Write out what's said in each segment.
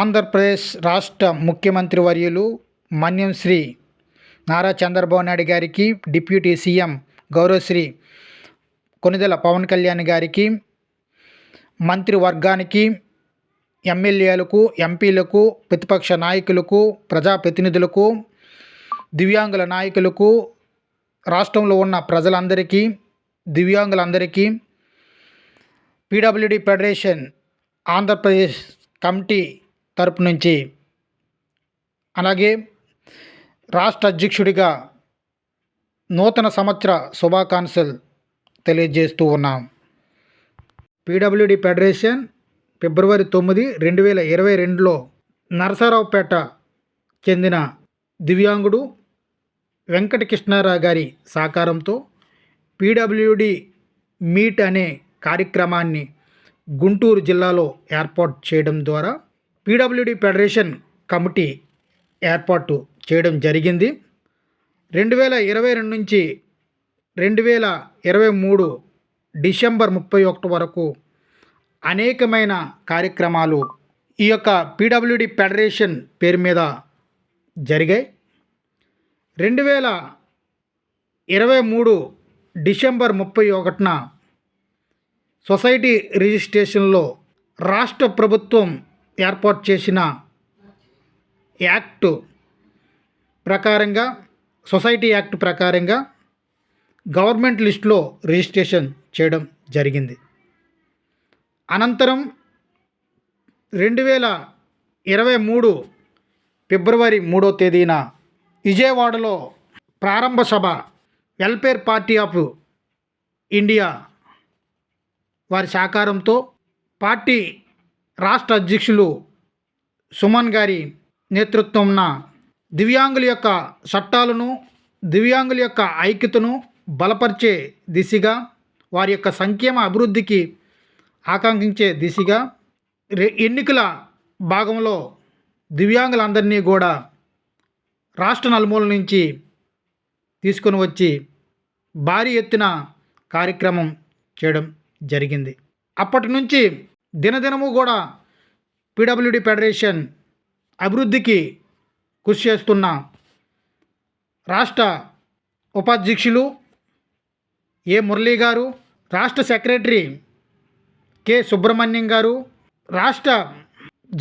ఆంధ్రప్రదేశ్ రాష్ట్ర ముఖ్యమంత్రి వర్యులు మన్యం శ్రీ నారా చంద్రబాబు నాయుడు గారికి, డిప్యూటీ సీఎం గౌరవశ్రీ కొణిదెల పవన్ కళ్యాణ్ గారికి, మంత్రివర్గానికి, ఎమ్మెల్యేలకు, ఎంపీలకు, ప్రతిపక్ష నాయకులకు, ప్రజాప్రతినిధులకు, దివ్యాంగుల నాయకులకు, రాష్ట్రంలో ఉన్న ప్రజలందరికీ, దివ్యాంగులందరికీ పీడబ్ల్యూడీ ఫెడరేషన్ ఆంధ్రప్రదేశ్ కమిటీ తరపు నుంచి, అలాగే రాష్ట్ర అధ్యక్షుడిగా నూతన సంవత్సర శుభాకాంక్షలు తెలియజేస్తూ ఉన్నాం. పీడబ్ల్యూడీ ఫెడరేషన్ ఫిబ్రవరి 9, 2022లో నరసరావుపేట చెందిన దివ్యాంగుడు వెంకటకృష్ణారావు గారి సహకారంతో పీడబ్ల్యూడీ మీట్ అనే కార్యక్రమాన్ని గుంటూరు జిల్లాలో ఏర్పాటు చేయడం ద్వారా పీడబ్ల్యూడీ ఫెడరేషన్ కమిటీ ఏర్పాటు చేయడం జరిగింది. 2022 నుంచి 2023 డిసెంబర్ 31 వరకు అనేకమైన కార్యక్రమాలు ఈ యొక్క పీడబ్ల్యూడీ ఫెడరేషన్ పేరు మీద జరిగాయి. 2023 డిసెంబర్ 31న సొసైటీ రిజిస్ట్రేషన్లో రాష్ట్ర ప్రభుత్వం ఏర్పాటు చేసిన యాక్టు ప్రకారంగా, సొసైటీ యాక్ట్ ప్రకారంగా గవర్నమెంట్ లిస్టులో రిజిస్ట్రేషన్ చేయడం జరిగింది. అనంతరం 2023 ఫిబ్రవరి 3వ తేదీన విజయవాడలో ప్రారంభ సభ వెల్ఫేర్ పార్టీ ఆఫ్ ఇండియా వారి సహకారంతో పార్టీ రాష్ట్ర అధ్యక్షులు సుమన్ గారి నేతృత్వంన దివ్యాంగుల యొక్క చట్టాలను, దివ్యాంగుల యొక్క ఐక్యతను బలపరిచే దిశగా, వారి యొక్క సంక్షేమ అభివృద్ధికి ఆకాంక్షించే దిశగా ఎన్నికల భాగంలో దివ్యాంగులందరినీ కూడా రాష్ట్ర నలుమూల నుంచి తీసుకొని వచ్చి భారీ ఎత్తున కార్యక్రమం చేయడం జరిగింది. అప్పటి నుంచి దినదినము కూడా పీడబ్ల్యూడీ ఫెడరేషన్ అభివృద్ధికి కృషి చేస్తున్న రాష్ట్ర ఉపాధ్యక్షులు ఏ మురళీ గారు, రాష్ట్ర సెక్రటరీ కె సుబ్రహ్మణ్యం గారు, రాష్ట్ర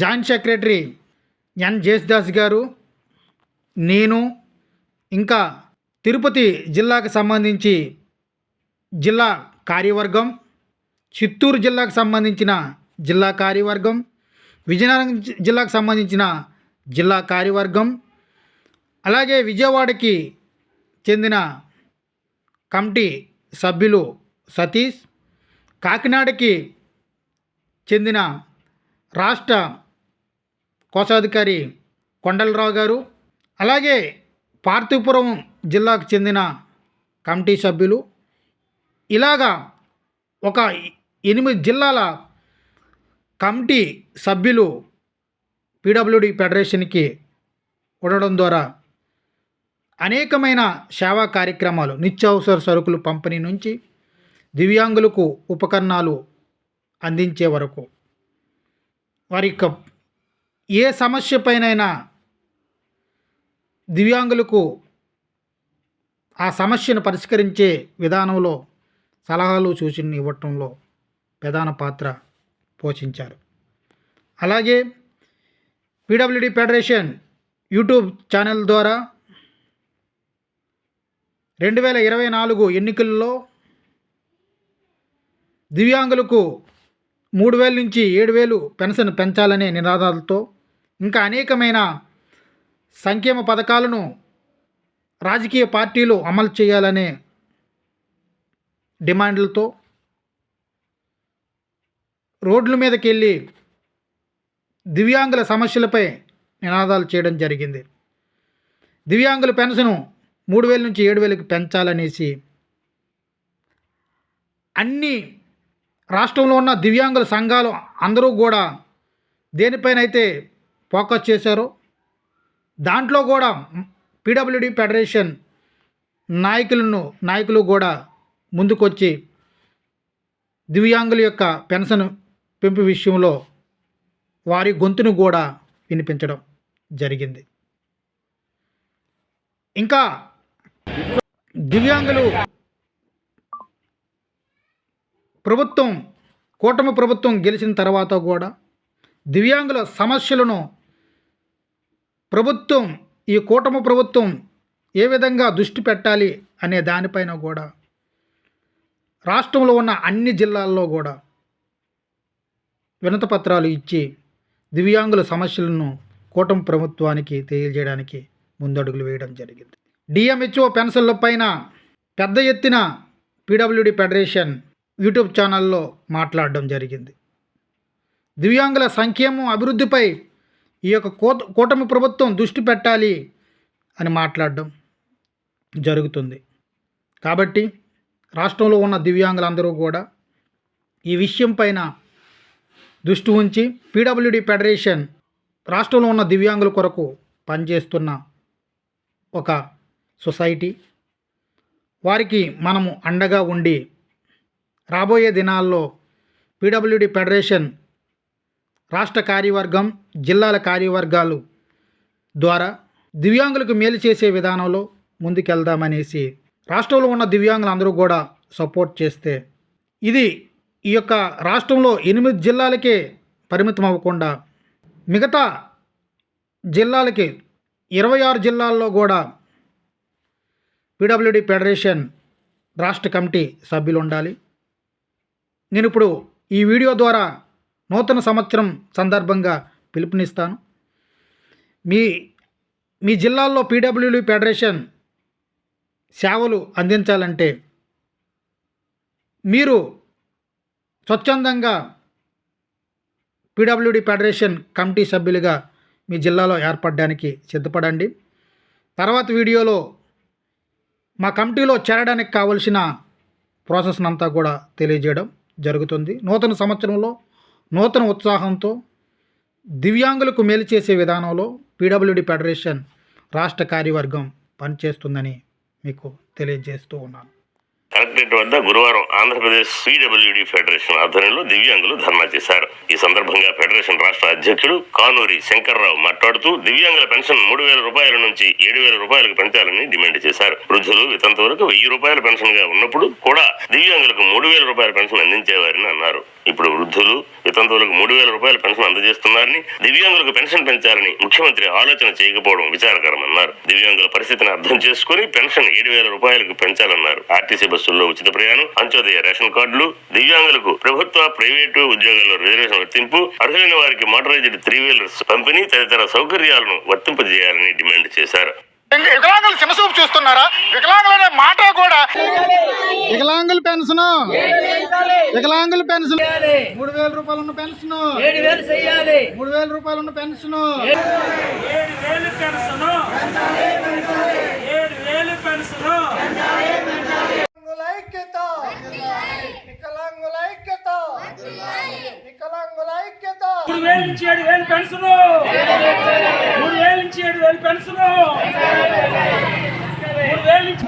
జాయింట్ సెక్రటరీ ఎన్ జేసుదాస్ గారు, నేను, ఇంకా తిరుపతి జిల్లాకు సంబంధించి జిల్లా కార్యవర్గం, చిత్తూరు జిల్లాకు సంబంధించిన జిల్లా కార్యవర్గం, విజయనగరం జిల్లాకు సంబంధించిన జిల్లా కార్యవర్గం, అలాగే విజయవాడకి చెందిన కమిటీ సభ్యులు సతీష్, కాకినాడకి చెందిన రాష్ట్ర కోశాధికారి కొండలరావు గారు, అలాగే పార్థిపురం జిల్లాకు చెందిన కమిటీ సభ్యులు, ఇలాగా ఒక 8 జిల్లాల కమిటీ సభ్యులు పీడబ్ల్యూడీ ఫెడరేషన్కి ఉండడం ద్వారా అనేకమైన సేవా కార్యక్రమాలు, నిత్యావసర సరుకులు పంపిణీ నుంచి దివ్యాంగులకు ఉపకరణాలు అందించే వరకు, వారి యొక్క ఏ సమస్య పైనైనా దివ్యాంగులకు ఆ సమస్యను పరిష్కరించే విధానంలో సలహాలు, సూచనలు ఇవ్వటంలో ప్రధాన పాత్ర పోషించారు. అలాగే పీడబ్ల్యూడీ ఫెడరేషన్ యూట్యూబ్ ఛానల్ ద్వారా 2024 ఎన్నికల్లో దివ్యాంగులకు 3,000 నుంచి 7,000 పెన్షన్ పెంచాలనే నినాదాలతో, ఇంకా అనేకమైన సంక్షేమ పథకాలను రాజకీయ పార్టీలు అమలు చేయాలనే డిమాండ్లతో రోడ్ల మీదకి వెళ్ళి దివ్యాంగుల సమస్యలపై నినాదాలు చేయడం జరిగింది. దివ్యాంగుల పెన్షను 3,000 నుంచి 7,000కి పెంచాలనేసి అన్ని రాష్ట్రంలో ఉన్న దివ్యాంగుల సంఘాలు అందరూ కూడా దేనిపైనైతే ఫోకస్ చేశారో దాంట్లో కూడా పీడబ్ల్యూడీ ఫెడరేషన్ నాయకులు కూడా ముందుకొచ్చి దివ్యాంగుల యొక్క పెన్షన్ పెంపు విషయంలో వారి గొంతును కూడా వినిపించడం జరిగింది. ఇంకా దివ్యాంగులు కూటమి ప్రభుత్వం గెలిచిన తర్వాత కూడా దివ్యాంగుల సమస్యలను ఈ కూటమి ప్రభుత్వం ఏ విధంగా దృష్టి పెట్టాలి అనే దానిపైన కూడా రాష్ట్రంలో ఉన్న అన్ని జిల్లాల్లో కూడా వినతిపత్రాలు ఇచ్చి దివ్యాంగుల సమస్యలను కూటమి ప్రభుత్వానికి తెలియజేయడానికి ముందడుగులు వేయడం జరిగింది. డిఎంహెచ్ఓ పెన్షన్ల పైన పెద్ద ఎత్తున పీడబ్ల్యూడి ఫెడరేషన్ యూట్యూబ్ ఛానల్లో మాట్లాడడం జరిగింది. దివ్యాంగుల సంక్షేమం అభివృద్ధిపై ఈ యొక్క కూటమి ప్రభుత్వం దృష్టి పెట్టాలి అని మాట్లాడడం జరుగుతుంది. కాబట్టి రాష్ట్రంలో ఉన్న దివ్యాంగులందరూ కూడా ఈ విషయం పైన దృష్టి ఉంచి పీడబ్ల్యూడి ఫెడరేషన్ రాష్ట్రంలో ఉన్న దివ్యాంగుల కొరకు పనిచేస్తున్న ఒక సొసైటీ. వారికి మనము అండగా ఉండి రాబోయే దినాల్లో పీడబ్ల్యూడి ఫెడరేషన్ రాష్ట్ర కార్యవర్గం, జిల్లాల కార్యవర్గాలు ద్వారా దివ్యాంగులకు మేలు చేసే విధానంలో ముందుకెళ్దామనేసి రాష్ట్రంలో ఉన్న దివ్యాంగులందరూ కూడా సపోర్ట్ చేస్తే ఇది ఈ యొక్క రాష్ట్రంలో 8 జిల్లాలకే పరిమితం అవ్వకుండా మిగతా జిల్లాలకి 26 జిల్లాల్లో కూడా పీడబ్ల్యూడి ఫెడరేషన్ రాష్ట్ర కమిటీ సభ్యులు ఉండాలి. నేను ఇప్పుడు ఈ వీడియో ద్వారా నూతన సంవత్సరం సందర్భంగా పిలుపునిస్తాను. మీ జిల్లాల్లో పీడబ్ల్యూడి ఫెడరేషన్ సేవలు అందించాలంటే మీరు స్వచ్ఛందంగా పీడబ్ల్యూడి ఫెడరేషన్ కమిటీ సభ్యులుగా మీ జిల్లాలో ఏర్పడడానికి సిద్ధపడండి. తర్వాత వీడియోలో మా కమిటీలో చేరడానికి కావలసిన ప్రాసెస్ అంతా కూడా తెలియజేయడం జరుగుతుంది. నూతన సంవత్సరంలో నూతన ఉత్సాహంతో దివ్యాంగులకు మేలు చేసే విధానంలో పీడబ్ల్యూడి ఫెడరేషన్ రాష్ట్ర కార్యవర్గం పనిచేస్తుందని మీకు తెలియజేస్తూ ఉన్నాను. కలెక్టరేట్ వద్ద గురువారం ఆంధ్రప్రదేశ్ పీడబ్ల్యూడి ఫెడరేషన్ ఆధ్వర్యంలో దివ్యాంగులు ధర్నా చేశారు. ఈ సందర్భంగా ఫెడరేషన్ రాష్ట్ర అధ్యక్షుడు కానూరి శంకర్రావు మాట్లాడుతూ దివ్యాంగుల పెన్షన్ 3,000 రూపాయల నుంచి 7,000 రూపాయలకు పెంచాలని డిమాండ్ చేశారు. వృద్ధులు వితంతువులకు 1,000 రూపాయల పెన్షన్ గా ఉన్నప్పుడు కూడా దివ్యాంగులకు 3,000 రూపాయల పెన్షన్ అందించేవారని అన్నారు. ఇప్పుడు వృద్ధులు వితంతువులకు 3,000 రూపాయల పెన్షన్ అందజేస్తున్నారని, దివ్యాంగులకు పెన్షన్ పెంచాలని ముఖ్యమంత్రి ఆలోచన చేయకపోవడం విచారకరమన్నారు. దివ్యాంగుల పరిస్థితిని అర్థం చేసుకుని పెన్షన్ 7,000 రూపాయలకు పెంచాలన్నారు. ఆర్టీసీ బస్సుల్లో ఉచిత ప్రయాణం, అంత్యోదయ రేషన్ కార్డులు, దివ్యాంగులకు ప్రభుత్వ ప్రైవేటు ఉద్యోగాల్లో రిజర్వేషన్ వర్తింపు, అర్హులైన వారికి మోటరైజ్డ్ 3-వీలర్స్ పంపిణీ తదితర సౌకర్యాలను వర్తింపజేయాలని డిమాండ్ చేశారు. వికలాంగులు చిన్నచూపు చూస్తున్నారా? వికలాంగులు అనే మాట కూడా వికలాంగుల పెన్షన్ 3,000 రూపాయలు ఉన్న పెన్షన్ 3,000 రూపాయలు ఉన్న పెన్షన్ నుంచి 7,000 పెన్షన్ 3,000 నుంచి 7,000 పెన్షన్ 3,000 నుంచి